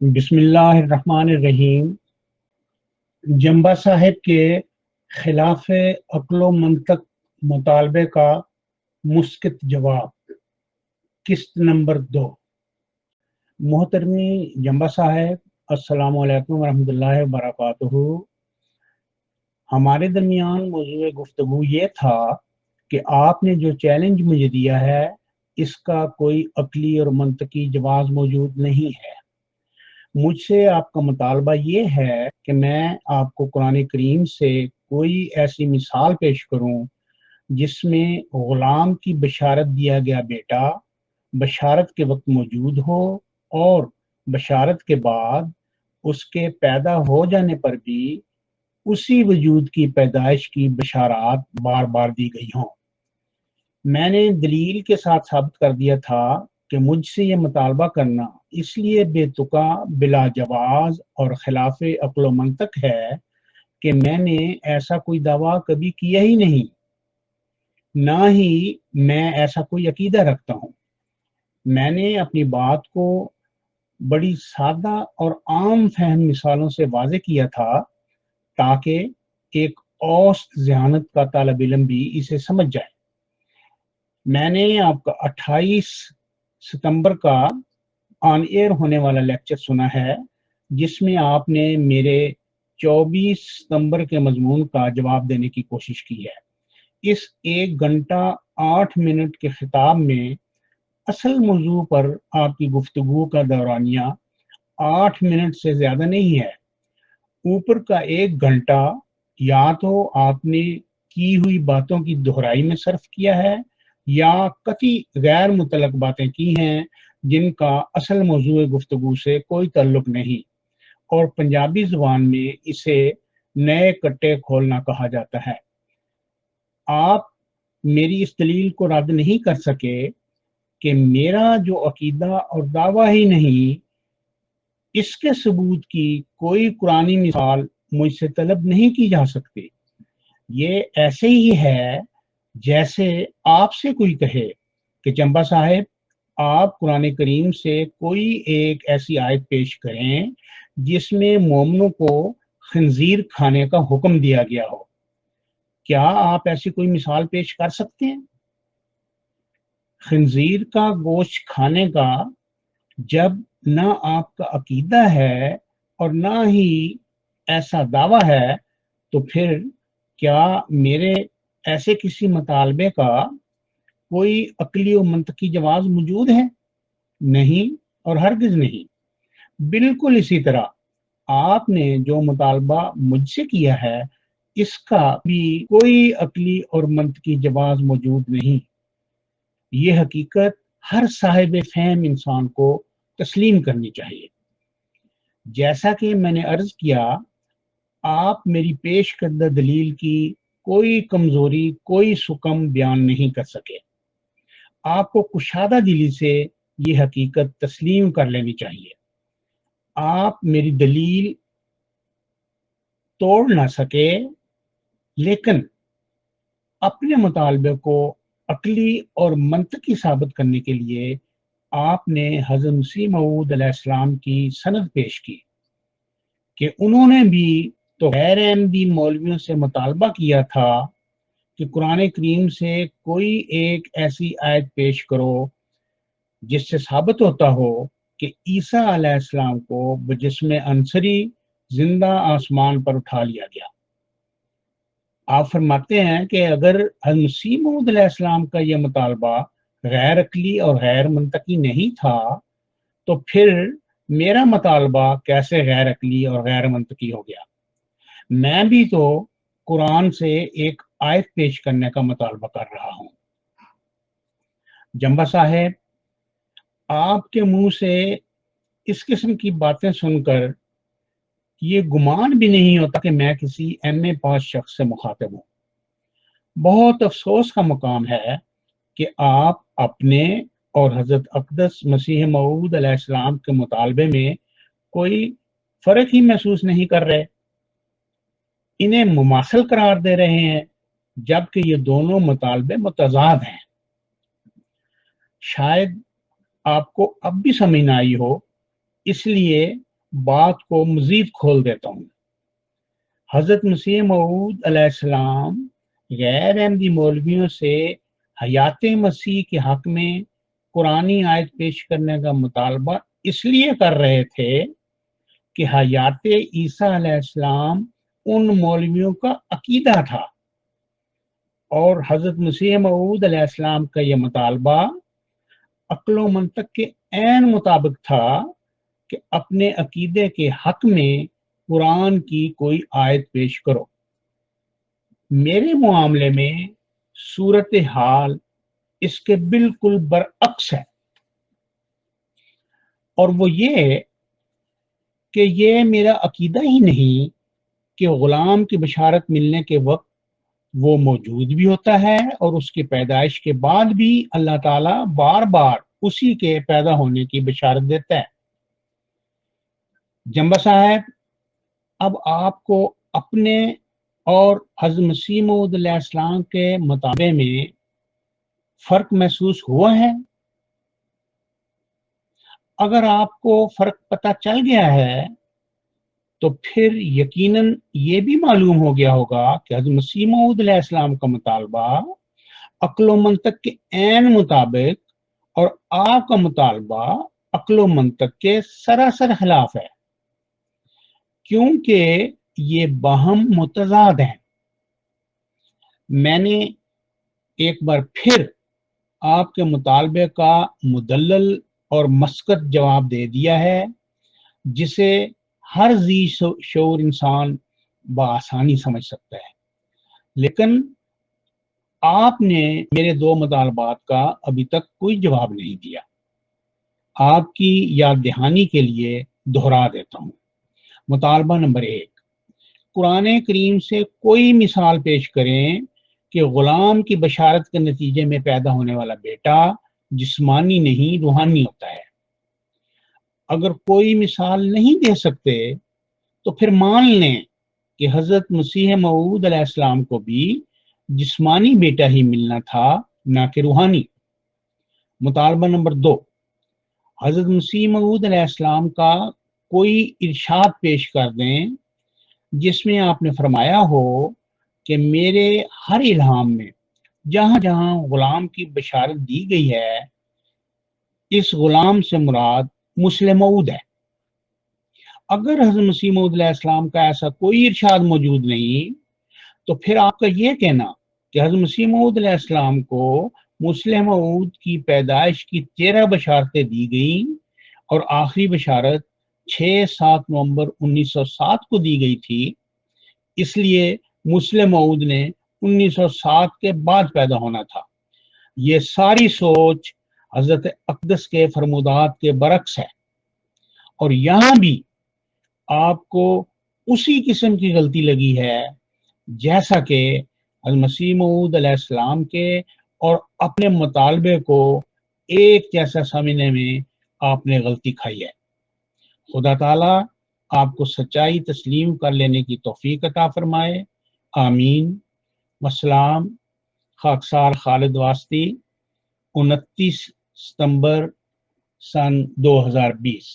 बिस्मिल्लाहिर्रहमानिर्रहीम। जंबा साहिब के खिलाफ अक्लो मंतक मुतालबे का मुस्कित जवाब, किस्त नंबर 2। मोहतरमी जंबा साहिब, अस्सलाम वालेकुम वरहमतुल्लाहि वबरकातुहू। हमारे दरमियान मौजूद गुफ्तगू ये था कि आपने जो चैलेंज मुझे दिया है इसका कोई अकली और मंतकी जवाब मौजूद नहीं है। मुझसे आपका मुतालबा ये है कि मैं आपको कुरान करीम से कोई ऐसी मिसाल पेश करूं जिसमें गुलाम की बशारत दिया गया बेटा बशारत के वक्त मौजूद हो और बशारत के बाद उसके पैदा हो जाने पर भी उसी वजूद की पैदाइश की बशारात बार बार दी गई हों। मैंने दलील के साथ साबित कर दिया था कि मुझसे ये मुतालबा करना इसलिए बेतुका, बिला जवाज और खिलाफ अक्ल मंतक है कि मैंने ऐसा कोई दावा कभी किया ही नहीं, ना ही मैं ऐसा कोई अकीदा रखता हूँ। मैंने अपनी बात को बड़ी सादा और आम फहम मिसालों से वाज़े किया था ताकि एक औसत ज़हानत का तालिब इल्म भी इसे समझ जाए। मैंने आपका 28 सितंबर का ऑन एयर होने वाला लेक्चर सुना है जिसमें आपने मेरे 24 सितंबर के मजमून का जवाब देने की कोशिश की है। इस 1 घंटा 8 मिनट के खिताब में असल मौजू पर आपकी गुफ्तगू का दौरानिया 8 मिनट से ज्यादा नहीं है। ऊपर का 1 घंटा या तो आपने की हुई बातों की दोहराई में सर्फ किया है या कती गैर मुतलक बातें की हैं जिनका असल मौजू गुफ्तगू से कोई ताल्लुक नहीं, और पंजाबी जुबान में इसे नए कट्टे खोलना कहा जाता है। आप मेरी इस दलील को रद्द नहीं कर सके कि मेरा जो अकीदा और दावा ही नहीं, इसके सबूत की कोई कुरानी मिसाल मुझसे तलब नहीं की जा सकती। ये ऐसे ही है जैसे आपसे कोई कहे कि चंबा साहिब, आप कुरान करीम से कोई एक ऐसी आयत पेश करें जिसमें मोमिनों को खंजीर खाने का हुक्म दिया गया हो। क्या आप ऐसी कोई मिसाल पेश कर सकते हैं? खंजीर का गोश्त खाने का जब ना आपका अकीदा है और ना ही ऐसा दावा है, तो फिर क्या मेरे ऐसे किसी मुतालबे का कोई अकली और मंतकी जवाब मौजूद है? नहीं, और हरगिज नहीं। बिल्कुल इसी तरह आपने जो मुतालबा मुझसे किया है इसका भी कोई अकली और मंतकी जवाब मौजूद नहीं। ये हकीकत हर साहिब फहम इंसान को तस्लीम करनी चाहिए। जैसा कि मैंने अर्ज किया, आप मेरी पेश करदा दलील की कोई कमजोरी, कोई सुकम बयान नहीं कर सके। आपको कुशादा दिली से ये हकीकत तस्लीम कर लेनी चाहिए। आप मेरी दलील तोड़ ना सके, लेकिन अपने मुतालबे को अकली और मंतकी साबित करने के लिए आपने हज़रत मसीह मऊद अलैहिस्सलाम की सनद पेश की कि उन्होंने भी तो गैर अहमदी मौलवियों से मुतालबा किया था कि कुरान करीम से कोई एक ऐसी आयत पेश करो जिससे साबित होता हो कि ईसा अलैहिस्सलाम को बजिस्म अंसरी जिंदा आसमान पर उठा लिया गया। आप फरमाते हैं कि अगर हज़रत मसीह मऊद अलैहिस्सलाम का यह मुतालबा गैर अकली और गैर मंतकी नहीं था, तो फिर मेरा मुतालबा कैसे गैर अकली और गैर मंतकी हो गया? मैं भी तो कुरान से एक आयत पेश करने का मुतालबा कर रहा हूं। जंबा साहेब, आपके मुंह से इस किस्म की बातें सुनकर ये गुमान भी नहीं होता कि मैं किसी एमए पास शख्स से मुखातिब हूं। बहुत अफसोस का मुकाम है कि आप अपने और हजरत अक़दस मसीह मऊद अलैहिस्सलाम के मुतालबे में कोई फर्क ही महसूस नहीं कर रहे, इन्हें मुमासिल करार दे रहे हैं, जबकि ये दोनों मुतालबे मुतजाद हैं। शायद आपको अब भी समझ ना आई हो, इसलिए بات کو مزید کھول دیتا ہوں۔ حضرت مسیح موعود علیہ السلام غیر احمدی مولویوں سے حیات مسیح کے حق میں قرآنی آیت پیش کرنے کا مطالبہ اس لیے کر رہے تھے کہ حیات عیسیٰ علیہ السلام ان مولویوں کا عقیدہ تھا، اور حضرت مسیح موعود علیہ السلام کا یہ مطالبہ عقل و منطق کے عین مطابق تھا کہ اپنے عقیدے کے حق میں قرآن کی کوئی آیت پیش کرو۔ میرے معاملے میں صورتحال اس کے بالکل برعکس ہے، اور وہ یہ کہ یہ میرا عقیدہ ہی نہیں کہ غلام کی بشارت ملنے کے وقت وہ موجود بھی ہوتا ہے، اور اس کی پیدائش کے بعد بھی اللہ تعالیٰ بار بار اسی کے پیدا ہونے کی بشارت دیتا ہے۔ جنبہ صاحب، اب آپ کو اپنے اور حضرت مسیح موعود علیہ السلام کے مطالبے میں فرق محسوس ہوا ہے؟ اگر آپ کو فرق پتہ چل گیا ہے تو پھر یقیناً یہ بھی معلوم ہو گیا ہوگا کہ حضرت مسیح موعود علیہ السلام کا مطالبہ عقل و منطق کے عین مطابق اور آپ کا مطالبہ عقل و منطق کے سراسر خلاف ہے، کیونکہ یہ باہم متضاد ہیں۔ میں نے ایک بار پھر آپ کے مطالبے کا مدلل اور مسکت جواب دے دیا ہے، جسے ہر ذی شعور انسان بآسانی سمجھ سکتا ہے، لیکن آپ نے میرے دو مطالبات کا ابھی تک کوئی جواب نہیں دیا۔ آپ کی یاد دہانی کے لیے دہرا دیتا ہوں۔ مطالبہ نمبر 1، قرآن کریم سے کوئی مثال پیش کریں کہ غلام کی بشارت کے نتیجے میں پیدا ہونے والا بیٹا جسمانی نہیں روحانی ہوتا ہے۔ اگر کوئی مثال نہیں دے سکتے تو پھر مان لیں کہ حضرت مسیح موعود علیہ السلام کو بھی جسمانی بیٹا ہی ملنا تھا، نہ کہ روحانی۔ مطالبہ نمبر 2، حضرت مسیح موعود علیہ السلام کا کوئی ارشاد پیش کر دیں جس میں آپ نے فرمایا ہو کہ میرے ہر الہام میں جہاں جہاں غلام کی بشارت دی گئی ہے، اس غلام سے مراد مسلم موعود ہے۔ اگر حضرت مسیح موعود علیہ السلام کا ایسا کوئی ارشاد موجود نہیں تو پھر آپ کا یہ کہنا کہ حضرت مسیح موعود علیہ السلام کو مسلم موعود کی پیدائش کی 13 بشارتیں دی گئیں، اور آخری بشارت 6-7 نومبر 1907 کو دی گئی تھی، اس لیے مسلم موعود نے 1907 کے بعد پیدا ہونا تھا۔ یہ ساری سوچ حضرت اقدس کے فرمودات کے برعکس ہے، اور یہاں بھی آپ کو اسی قسم کی غلطی لگی ہے جیسا کہ حضرت مسیح موعود علیہ السلام کے اور اپنے مطالبے کو ایک جیسا سمجھنے میں آپ نے غلطی کھائی ہے۔ خدا تعالیٰ آپ کو سچائی تسلیم کر لینے کی توفیق عطا فرمائے، آمین۔ والسلام۔ خاکسار خالد واسطی، 29 ستمبر سن 2020۔